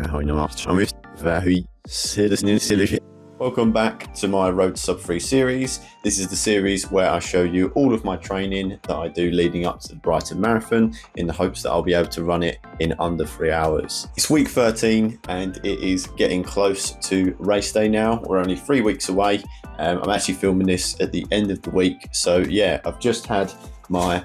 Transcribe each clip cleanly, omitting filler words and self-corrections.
Ahogy nem azt Welcome back to my Road to Sub 3 series. This is the series where I show you all of my training that I do leading up to the Brighton Marathon in the hopes that I'll be able to run it in under 3 hours. It's week 13 and it is getting close to race day now. We're only 3 weeks away. I'm actually filming this at the end of the week. So yeah, I've just had my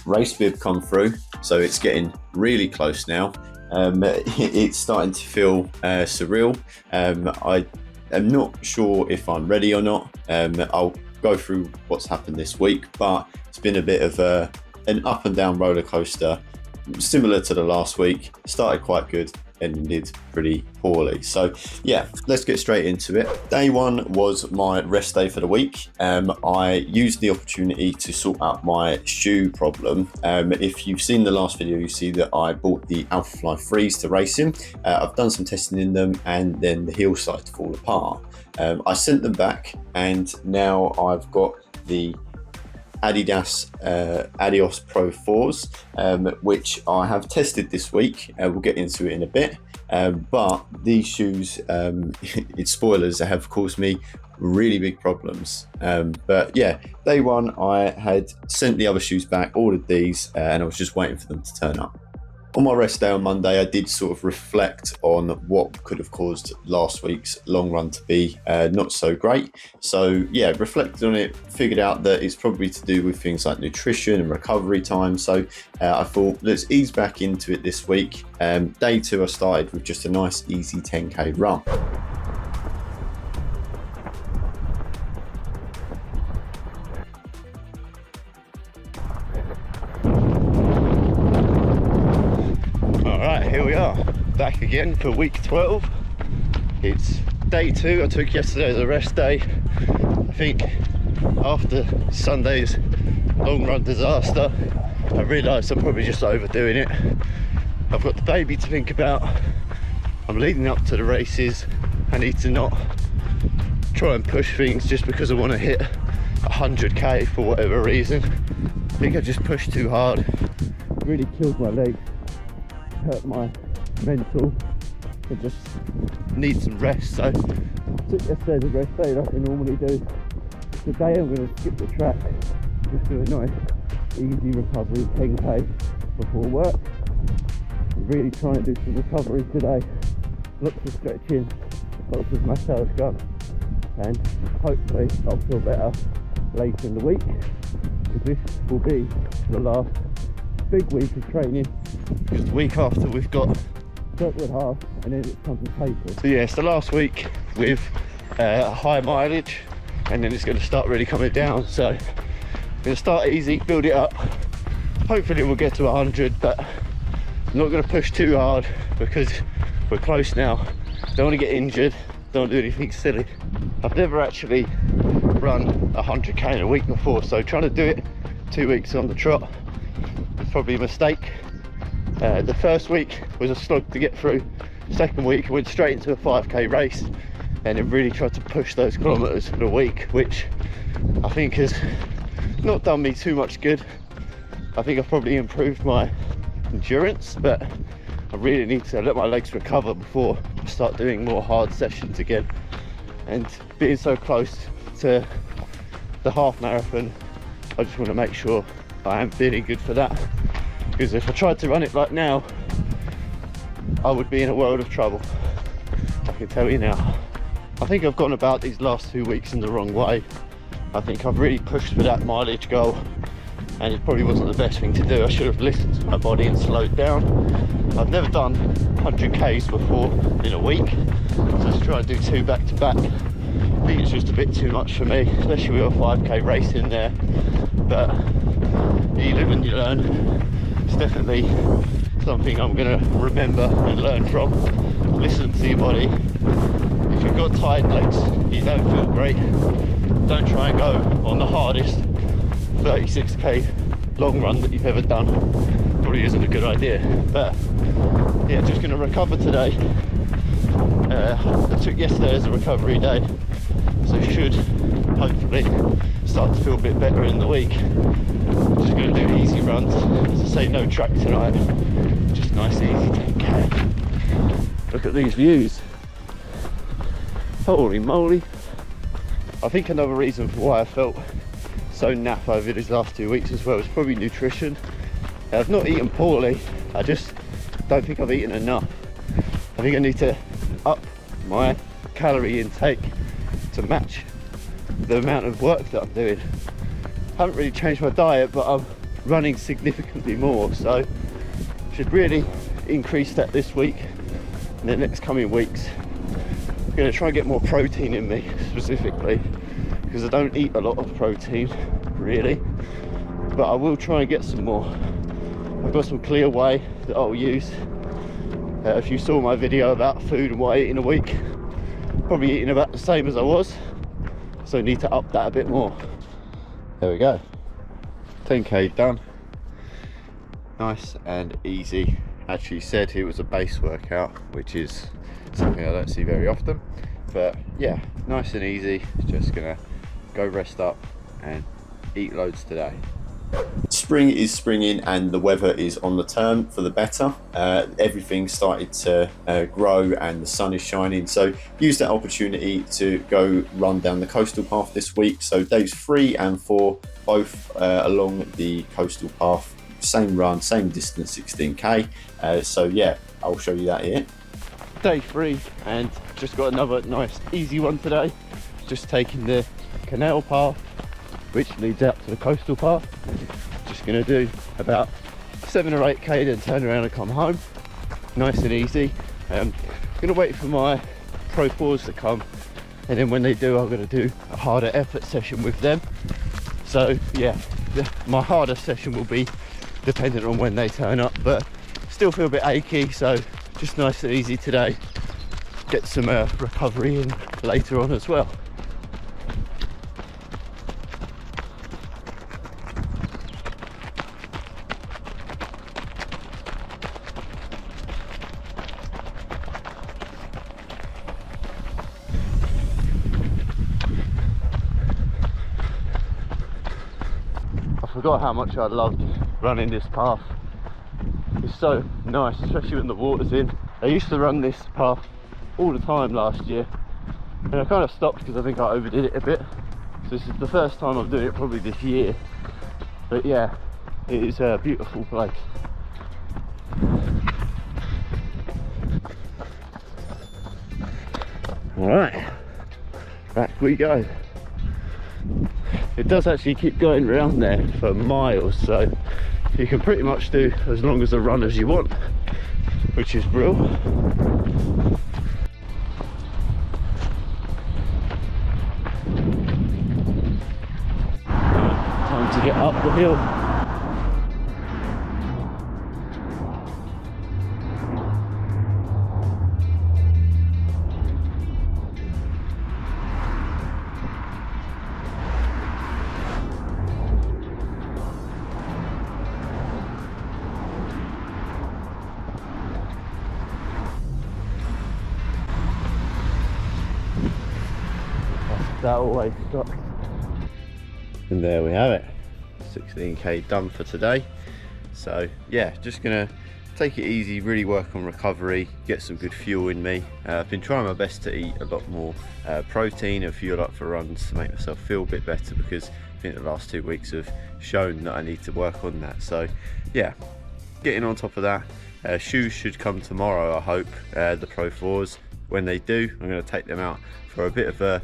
race bib come through. So it's getting really close now. It's starting to feel surreal. I'm not sure if I'm ready or not. I'll go through what's happened this week, but it's been a bit of an up and down roller coaster, similar to the last week. Started quite good, ended pretty poorly. So yeah, let's get straight into it. Day one was my rest day for the week. I used the opportunity to sort out my shoe problem. If you've seen the last video, you see that I bought the Alphafly 3s to race in. I've done some testing in them and then the heel started to fall apart. I sent them back and now I've got the Adidas Adios Pro 4s, which I have tested this week. We'll get into it in a bit, but these shoes, it's spoilers, have caused me really big problems. But yeah, day one I had sent the other shoes back, ordered these, and I was just waiting for them to turn up. On my rest day on Monday, I did sort of reflect on what could have caused last week's long run to be not so great. So yeah, reflected on it, figured out that it's probably to do with things like nutrition and recovery time. So I thought, let's ease back into it this week. Day two, I started with just a nice easy 10k run. Here we are, back again for week 12. It's day two. I took yesterday as a rest day. I think after Sunday's long run disaster, I realised I'm probably just overdoing it. I've got the baby to think about. I'm leading up to the races. I need to not try and push things just because I want to hit 100k for whatever reason. I think I just pushed too hard. Really killed my legs. Hurt my mental. I just need some rest, so I took yesterday as a rest day like I normally do. Today I'm going to skip the track, just do a nice easy recovery 10k before work. I'm really trying to do some recovery today, lots of stretching, lots of massage gun, and hopefully I'll feel better later in the week, because this will be the last big week of training, because the week after we've got Circuit Half and then it comes to paper. So yeah, it's the last week with high mileage and then it's going to start really coming down. So I'm going to start easy, build it up. Hopefully we'll get to 100, but I'm not going to push too hard because we're close now. Don't want to get injured, don't want to do anything silly. I've never actually run 100k in a week before, so trying to do it 2 weeks on the trot, probably a mistake. The first week was a slog to get through. Second week I went straight into a 5k race and it really tried to push those kilometers for the week, which I think has not done me too much good. I think I've probably improved my endurance, but I really need to let my legs recover before I start doing more hard sessions again. And being so close to the half marathon, I just want to make sure I am feeling good for that, because if I tried to run it like now, I would be in a world of trouble, I can tell you now. I think I've gone about these last 2 weeks in the wrong way. I think I've really pushed for that mileage goal and it probably wasn't the best thing to do. I should have listened to my body and slowed down. I've never done 100k's before in a week, so to try and do 2 back to back, I think it's just a bit too much for me, especially with a 5k race in there. But you live and you learn. It's definitely something I'm going to remember and learn from. Listen to your body. If you've got tired legs, you don't feel great, don't try and go on the hardest 36k long run that you've ever done. Probably isn't a good idea. But yeah, just going to recover today. I took yesterday as a recovery day, so should hopefully start to feel a bit better in the week. Just going to do easy runs. As I say, no track tonight, just nice easy 10k. Look at these views. Holy moly. I think another reason for why I felt so naff over these last 2 weeks as well is probably nutrition. I've not eaten poorly, I just don't think I've eaten enough. I think I need to up my calorie intake to match the amount of work that I'm doing. I haven't really changed my diet, but I'm running significantly more, so should really increase that this week and the next coming weeks. I'm going to try and get more protein in me specifically, because I don't eat a lot of protein really, but I will try and get some more. I've got some clear whey that I'll use. If you saw my video about food and what I eat in a week, probably eating about the same as I was, so I need to up that a bit more. There we go, 10k done. Nice and easy. Actually said it was a base workout, which is something I don't see very often, but yeah, nice and easy. Just gonna go rest up and eat loads today. Spring is springing and the weather is on the turn for the better. Everything started to grow and the sun is shining, so use that opportunity to go run down the coastal path this week. So days 3 and 4 both along the coastal path, same run, same distance, 16k. So yeah, I'll show you that here. Day 3 and just got another nice easy one today. Just taking the canal path which leads out to the coastal path. Just gonna do about 7 or 8k, then turn around and come home. Nice and easy. Gonna wait for my Pro 4s to come, and then when they do, I'm gonna do a harder effort session with them. So yeah, my harder session will be dependent on when they turn up, but still feel a bit achy, so just nice and easy today. Get some recovery in later on as well. I forgot how much I loved running this path. It's so nice, especially when the water's in. I used to run this path all the time last year, and I kind of stopped because I think I overdid it a bit. So this is the first time I'm doing it probably this year. But yeah, it is a beautiful place. Alright, back we go. It does actually keep going around there for miles, so you can pretty much do as long as a run as you want, which is brilliant. Time to get up the hill. That always sucks. And there we have it, 16k done for today. So yeah, just gonna take it easy, really work on recovery, get some good fuel in me. I've been trying my best to eat a lot more protein and fuel up for runs to make myself feel a bit better, because I think the last 2 weeks have shown that I need to work on that. So yeah, getting on top of that. Shoes should come tomorrow, I hope, the Pro 4s. When they do, I'm going to take them out for a bit of a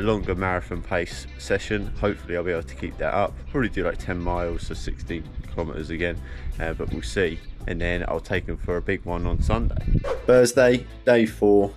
longer marathon pace session. Hopefully I'll be able to keep that up. Probably do like 10 miles, so 16 kilometers again, but we'll see. And then I'll take them for a big one on Sunday. Thursday, day 4,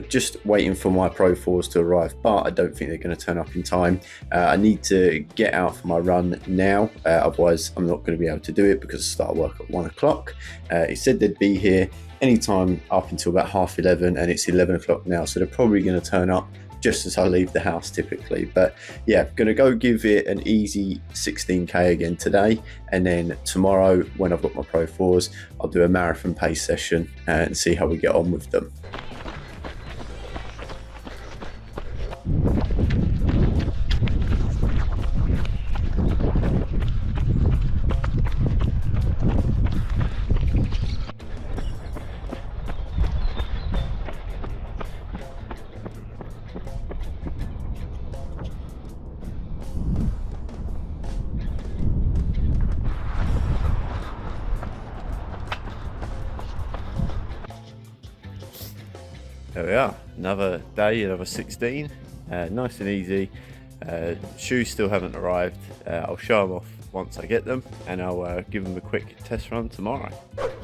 just waiting for my Pro 4s to arrive, but I don't think they're going to turn up in time. I need to get out for my run now, otherwise I'm not going to be able to do it because I start work at 1 o'clock. It said they'd be here anytime up until about 11:30, and it's 11 o'clock now, so they're probably going to turn up just as I leave the house typically. But yeah, gonna go give it an easy 16k again today, and then tomorrow when I've got my Pro 4s, I'll do a marathon pace session and see how we get on with them. There we are, another day, another 16, nice and easy. Shoes still haven't arrived. I'll show them off once I get them, and I'll give them a quick test run tomorrow.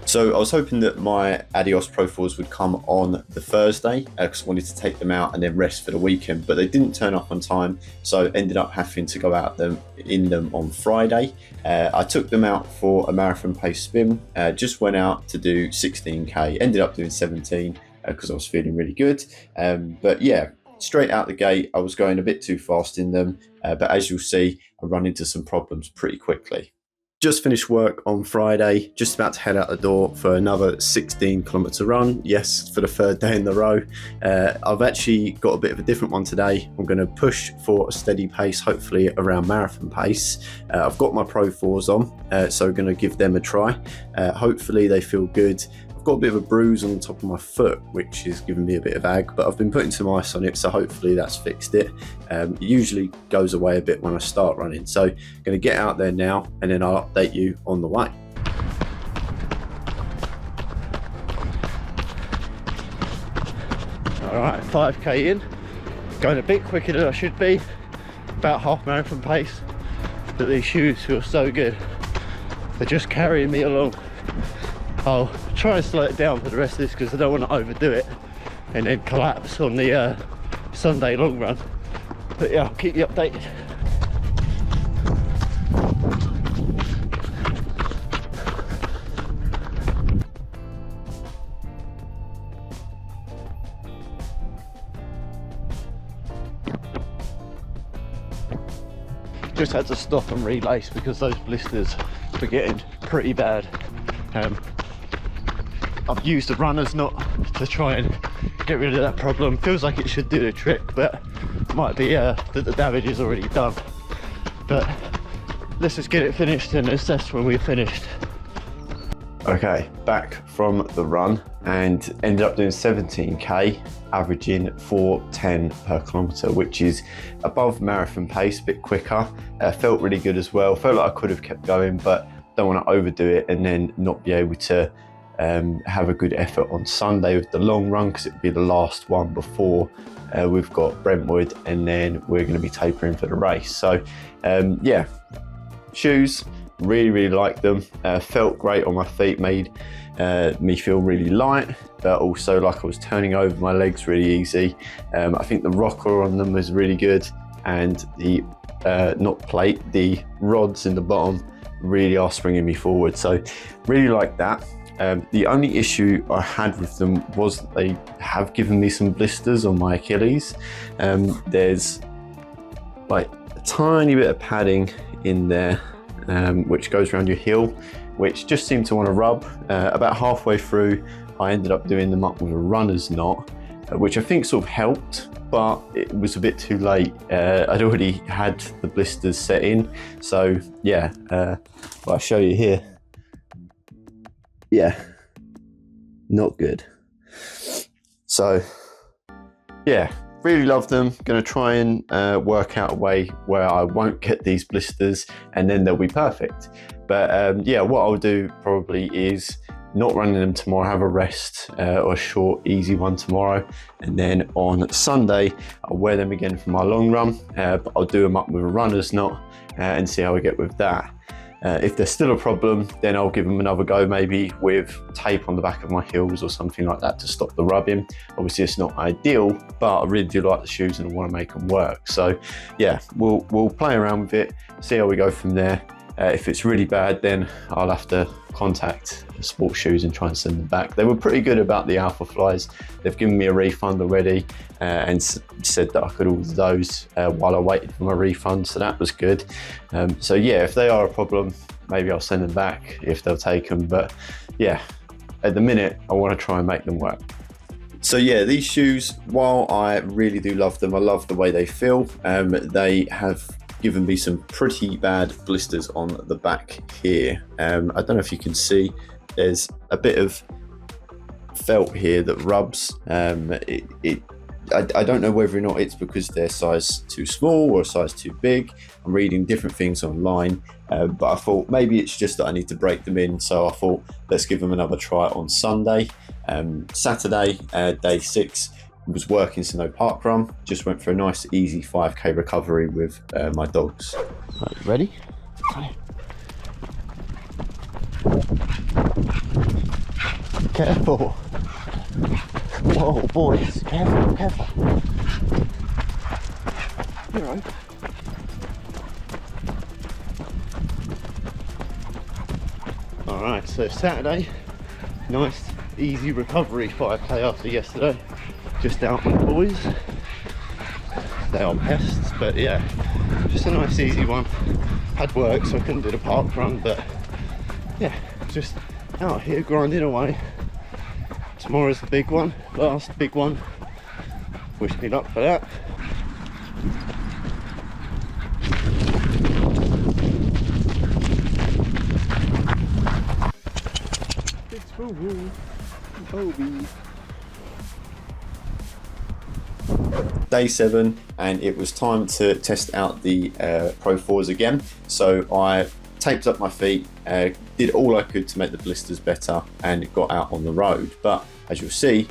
So I was hoping that my Adios Pro 4s would come on the Thursday because I wanted to take them out and then rest for the weekend, but they didn't turn up on time, so ended up having to go out in them on Friday. I took them out for a marathon pace spin, just went out to do 16k, ended up doing 17 because I was feeling really good. But yeah, straight out the gate, I was going a bit too fast in them, but as you'll see, I run into some problems pretty quickly. Just finished work on Friday, just about to head out the door for another 16-kilometre run. Yes, for the third day in a row. I've actually got a bit of a different one today. I'm going to push for a steady pace, hopefully around marathon pace. I've got my Pro 4s on, so I'm going to give them a try. Hopefully they feel good. I've got a bit of a bruise on the top of my foot, which is giving me a bit of ag, but I've been putting some ice on it, so hopefully that's fixed it. It usually goes away a bit when I start running. So I'm going to get out there now, and then I'll update you on the way. All right, 5k in, going a bit quicker than I should be, about half marathon pace, but these shoes feel so good. They're just carrying me along. I'll try and slow it down for the rest of this because I don't want to overdo it and then collapse on the Sunday long run. But yeah, I'll keep you updated. Just had to stop and relace because those blisters were getting pretty bad. I've used the runner's knot to try and get rid of that problem. Feels like it should do the trick, but might be that the damage is already done. But let's just get it finished and assess when we're finished. Okay, back from the run and ended up doing 17k, averaging 4:10 per kilometre, which is above marathon pace, a bit quicker. Felt really good as well. Felt like I could have kept going, but don't want to overdo it and then not be able to have a good effort on Sunday with the long run, because it'll be the last one before we've got Brentwood, and then we're going to be tapering for the race. So yeah, shoes, really like them. Felt great on my feet, made me feel really light, but also like I was turning over my legs really easy. I think the rocker on them was really good, and the not plate, the rods in the bottom really are springing me forward, so really like that. The only issue I had with them was that they have given me some blisters on my Achilles. There's like a tiny bit of padding in there, which goes around your heel, which just seemed to want to rub. About halfway through, I ended up doing them up with a runner's knot, which I think sort of helped, but it was a bit too late. I'd already had the blisters set in, so yeah, I'll show you here. Yeah, not good. So yeah, really love them. Gonna try and work out a way where I won't get these blisters and then they'll be perfect. But yeah, what I'll do probably is not running them tomorrow, have a rest or a short easy one tomorrow, and then on Sunday I'll wear them again for my long run, but I'll do them up with a runner's knot and see how I get with that. If there's still a problem, then I'll give them another go, maybe with tape on the back of my heels or something like that to stop the rubbing. Obviously it's not ideal, but I really do like the shoes and I want to make them work. So yeah, we'll play around with it, see how we go from there. If it's really bad, then I'll have to contact Sports Shoes and try and send them back. They were pretty good about the Alpha Flies. They've given me a refund already and said that I could order those while I waited for my refund, so that was good. So yeah, if they are a problem, maybe I'll send them back if they'll take them. But yeah, at the minute, I want to try and make them work. So yeah, these shoes, while I really do love them, I love the way they feel. They have given me some pretty bad blisters on the back here. I don't know if you can see, there's a bit of felt here that rubs. I don't know whether or not it's because they're size too small or size too big. I'm reading different things online, but I thought maybe it's just that I need to break them in. So I thought, let's give them another try on Sunday. Saturday, day 6, was working, so no park run. Just went for a nice easy 5k recovery with my dogs. Right, ready? Careful. Whoa, boys, careful, careful. You're right. Alright, so Saturday, nice easy recovery 5k after yesterday. Just out with the boys. They are pests, but yeah, just a nice easy one. Had work, so I couldn't do the park run, but yeah, just out here grinding away. Tomorrow's the big one, last big one. Wish me luck for that. It's for Bobby. Day 7, and it was time to test out the Pro 4s again. So I taped up my feet, did all I could to make the blisters better, and got out on the road. But as you'll see,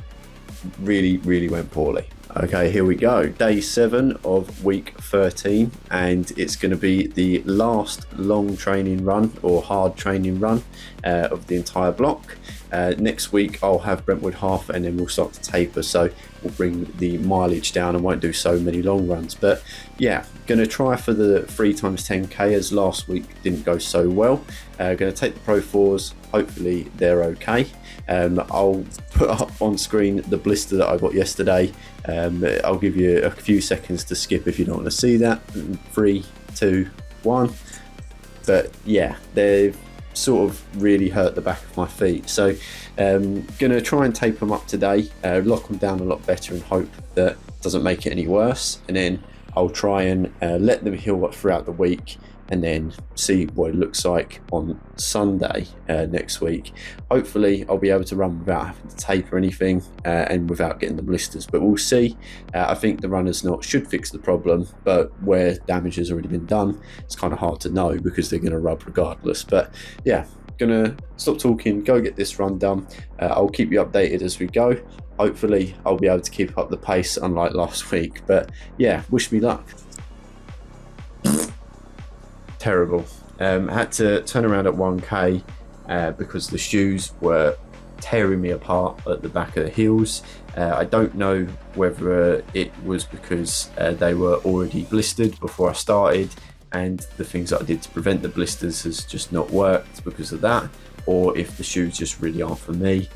really went poorly. Okay, here we go. Day 7 of week 13, and it's going to be the last long training run or hard training run of the entire block. Next week I'll have Brentwood half, and then we'll start to taper, so we'll bring the mileage down and won't do so many long runs. But yeah, going to try for the 3x10k, as last week didn't go so well. Going to take the Pro 4s, hopefully they're okay. I'll put up on screen the blister that I got yesterday. I'll give you a few seconds to skip if you don't want to see that. 3, 2, 1. But yeah, they've sort of really hurt the back of my feet, so gonna try and tape them up today, lock them down a lot better, and hope that doesn't make it any worse. And then I'll try and let them heal up throughout the week, and then see what it looks like on Sunday next week. Hopefully I'll be able to run without having to tape or anything, and without getting the blisters, but we'll see. I think the runner's knot should fix the problem, but where damage has already been done, it's kind of hard to know because they're going to rub regardless. But yeah, gonna stop talking, go get this run done. I'll keep you updated as we go. Hopefully I'll be able to keep up the pace, unlike last week. But yeah, wish me luck. Terrible. Had to turn around at 1k because the shoes were tearing me apart at the back of the heels. I don't know whether it was because they were already blistered before I started, and the things that I did to prevent the blisters has just not worked because of that, or if the shoes just really aren't for me.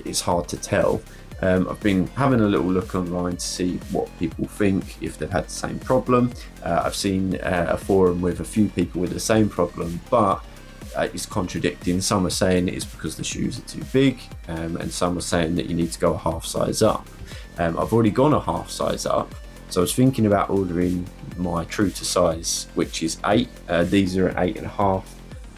It's hard to tell. I've been having a little look online to see what people think, if they've had the same problem. I've seen a forum with a few people with the same problem, but it's contradicting. Some are saying it's because the shoes are too big, and some are saying that you need to go a half size up. I've already gone a half size up, so I was thinking about ordering my true to size, which is 8. These are at 8.5,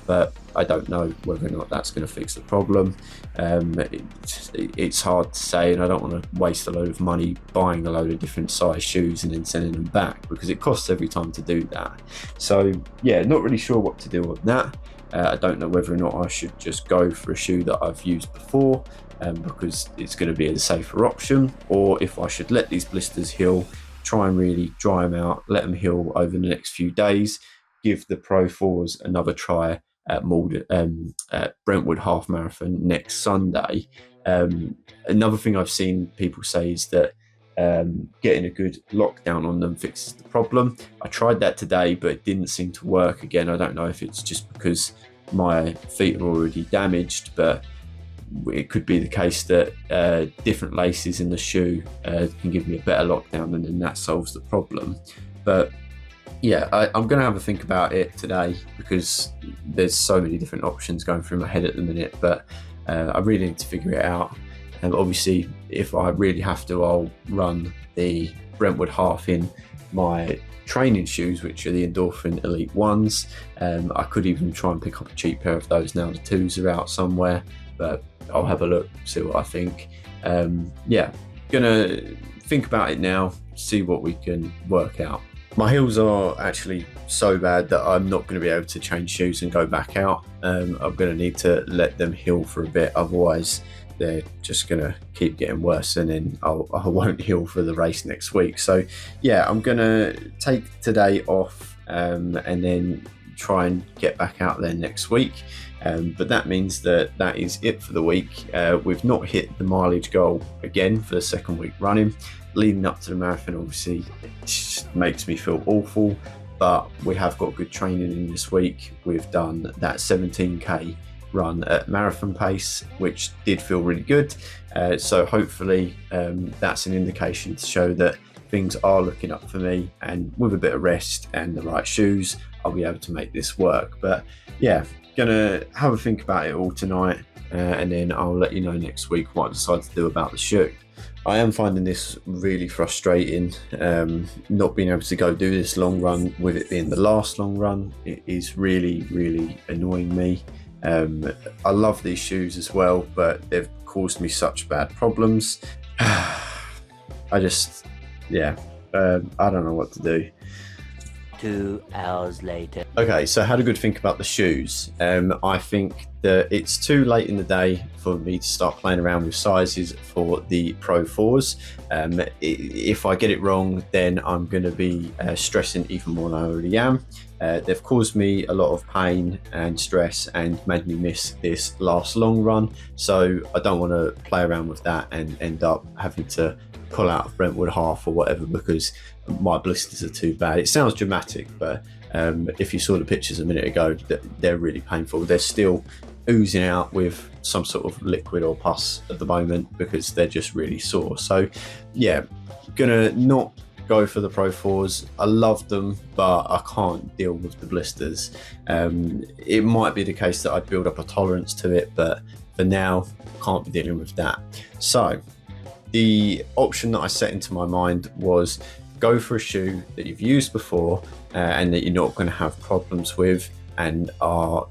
but I don't know whether or not that's going to fix the problem. It's hard to say, and I don't want to waste a load of money buying a load of different size shoes and then sending them back, because it costs every time to do that. So yeah, not really sure what to do on that. I don't know whether or not I should just go for a shoe that I've used before, because it's going to be a safer option, or if I should let these blisters heal, try and really dry them out, let them heal over the next few days, give the Pro 4s another try at Brentwood Half Marathon next Sunday. Another thing I've seen people say is that getting a good lockdown on them fixes the problem. I tried that today, but it didn't seem to work again. I don't know if it's just because my feet are already damaged, but it could be the case that different laces in the shoe can give me a better lockdown, and then that solves the problem. But yeah, I'm going to have a think about it today, because there's so many different options going through my head at the minute, but I really need to figure it out. And obviously, if I really have to, I'll run the Brentwood half in my training shoes, which are the Endorphin Elite 1s. I could even try and pick up a cheap pair of those now the 2s are out somewhere, but I'll have a look, see what I think. Yeah, gonna think about it now, see what we can work out. My heels are actually so bad that I'm not going to be able to change shoes and go back out. I'm going to need to let them heal for a bit, otherwise they're just gonna keep getting worse, and then I won't heal for the race next week. So yeah, I'm gonna take today off, and then try and get back out there next week. But that means that is it for the week. We've not hit the mileage goal again for the second week running. Leading up to the marathon, obviously, it just makes me feel awful, but we have got good training in this week. We've done that 17k run at marathon pace, which did feel really good. So hopefully that's an indication to show that things are looking up for me, and with a bit of rest and the right shoes, I'll be able to make this work. But yeah, gonna have a think about it all tonight, and then I'll let you know next week what I decide to do about the shoe. I am finding this really frustrating, not being able to go do this long run with it being the last long run. It is really annoying me. I love these shoes as well, but they've caused me such bad problems. I don't know what to do. 2 hours later. Okay, so I had a good think about the shoes. I think that it's too late in the day for me to start playing around with sizes for the Pro 4s. If I get it wrong, then I'm going to be stressing even more than I already am. They've caused me a lot of pain and stress and made me miss this last long run. So I don't want to play around with that and end up having to pull out of Brentwood half or whatever because my blisters are too bad. It sounds dramatic, but if you saw the pictures a minute ago, they're really painful. They're still oozing out with some sort of liquid or pus at the moment because they're just really sore. So yeah, gonna not go for the Pro 4s. I love them, but I can't deal with the blisters. It might be the case that I'd build up a tolerance to it, but for now, I can't be dealing with that. So the option that I set into my mind was go for a shoe that you've used before and that you're not going to have problems with and are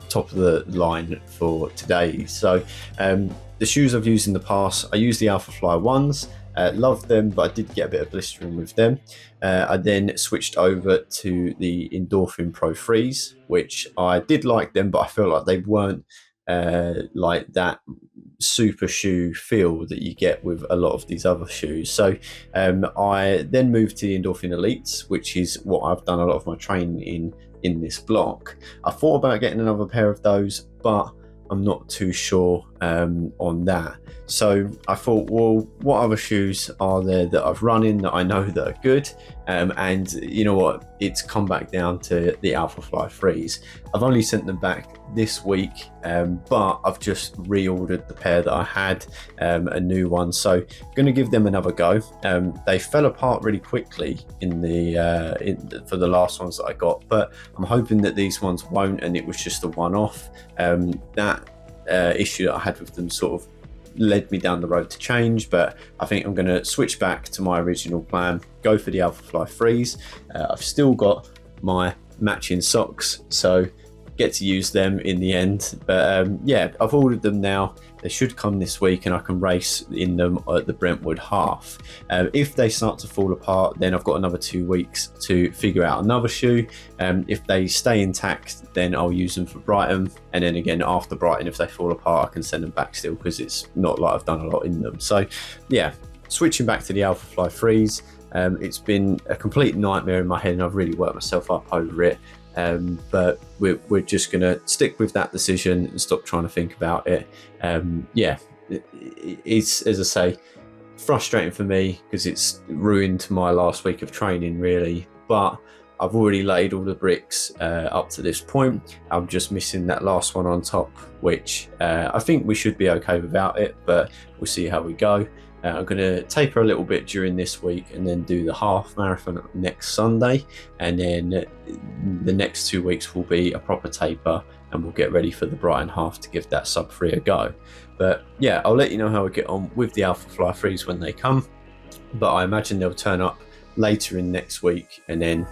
top of the line for today. So the shoes I've used in the past, I used the Alpha Fly ones. Loved them, but I did get a bit of blistering with them. I then switched over to the Endorphin Pro 3s, which I did like them, but I feel like they weren't like that super shoe feel that you get with a lot of these other shoes. So I then moved to the Endorphin Elites, which is what I've done a lot of my training in this block. I thought about getting another pair of those, but I'm not too sure on that. So I thought, well, what other shoes are there that I've run in that I know that are good? And you know what? It's come back down to the Alpha Fly 3s. I've only sent them back this week, but I've just reordered the pair that I had, a new one. So I'm going to give them another go. They fell apart really quickly for the last ones that I got, but I'm hoping that these ones won't, and it was just a one-off. That issue that I had with them sort of led me down the road to change, but I think I'm going to switch back to my original plan, go for the Alpha Fly 3s. I've still got my matching socks, so get to use them in the end. But yeah, I've ordered them now. They should come this week and I can race in them at the Brentwood half. If they start to fall apart, then I've got another 2 weeks to figure out another shoe. If they stay intact, then I'll use them for Brighton. And then again, after Brighton, if they fall apart, I can send them back still because it's not like I've done a lot in them. So yeah, switching back to the Alpha Fly 3s. It's been a complete nightmare in my head and I've really worked myself up over it. But we're just going to stick with that decision and stop trying to think about it. Yeah, it's, as I say, frustrating for me because it's ruined my last week of training, really. But I've already laid all the bricks up to this point. I'm just missing that last one on top, which I think we should be okay without it, but we'll see how we go. I'm going to taper a little bit during this week and then do the half marathon next Sunday. And then the next 2 weeks will be a proper taper and we'll get ready for the Brighton half to give that sub 3 a go. But yeah, I'll let you know how we get on with the Alpha Fly 3s when they come. But I imagine they'll turn up later in next week and then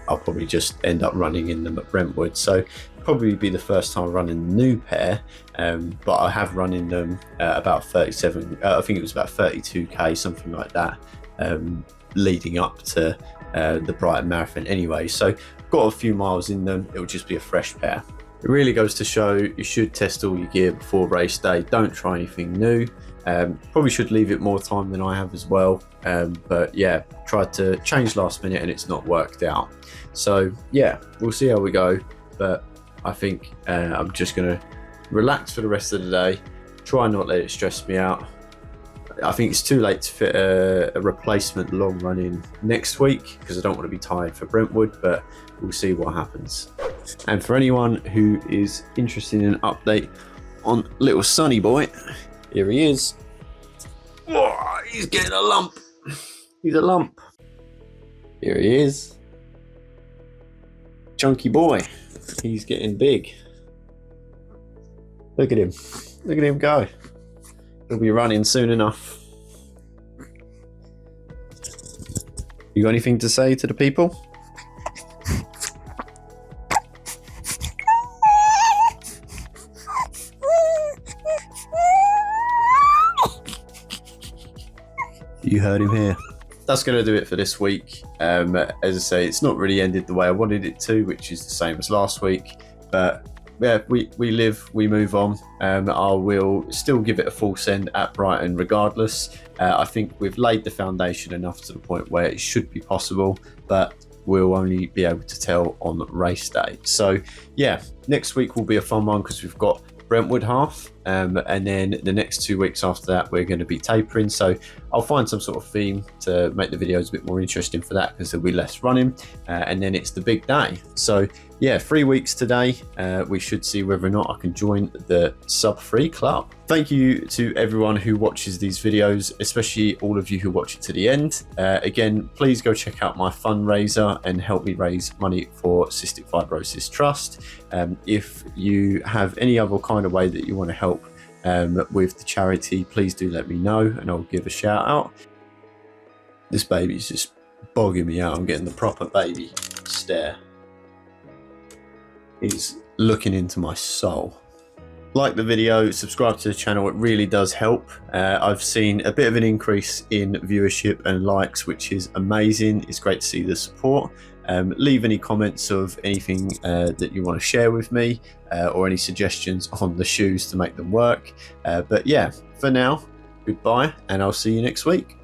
I'll probably just end up running in them at Brentwood. So probably be the first time running the new pair, but I have run in them about 37, I think it was about 32k, something like that, leading up to the Brighton Marathon anyway. So got a few miles in them, it will just be a fresh pair. It really goes to show you should test all your gear before race day. Don't try anything new. Probably should leave it more time than I have as well. But yeah, tried to change last minute and it's not worked out. So yeah, we'll see how we go. But I think I'm just going to relax for the rest of the day. Try not let it stress me out. I think it's too late to fit a replacement long run in next week because I don't want to be tired for Brentwood, but we'll see what happens. And for anyone who is interested in an update on little Sonny boy, here he is. Whoa, he's getting a lump. He's a lump. Here he is. Chunky boy. He's getting big. Look at him. Look at him go. He'll be running soon enough. You got anything to say to the people? You heard him here. That's going to do it for this week. As I say, it's not really ended the way I wanted it to, which is the same as last week. But yeah, we live, we move on. I will still give it a full send at Brighton regardless. I think we've laid the foundation enough to the point where it should be possible, but we'll only be able to tell on race day. So yeah, next week will be a fun one because we've got Brentwood half, and then the next 2 weeks after that we're going to be tapering, so I'll find some sort of theme to make the videos a bit more interesting for that because there'll be less running, and then it's the big day. So yeah, 3 weeks today. We should see whether or not I can join the sub-3 club. Thank you to everyone who watches these videos, especially all of you who watch it to the end. Again, please go check out my fundraiser and help me raise money for Cystic Fibrosis Trust. If you have any other kind of way that you want to help with the charity, please do let me know and I'll give a shout out. This baby's just bogging me out. I'm getting the proper baby stare. He's looking into my soul. Like the video, subscribe to the channel, it really does help. I've seen a bit of an increase in viewership and likes, which is amazing. It's great to see the support. Leave any comments of anything that you want to share with me, or any suggestions on the shoes to make them work. But yeah, for now, goodbye, and I'll see you next week.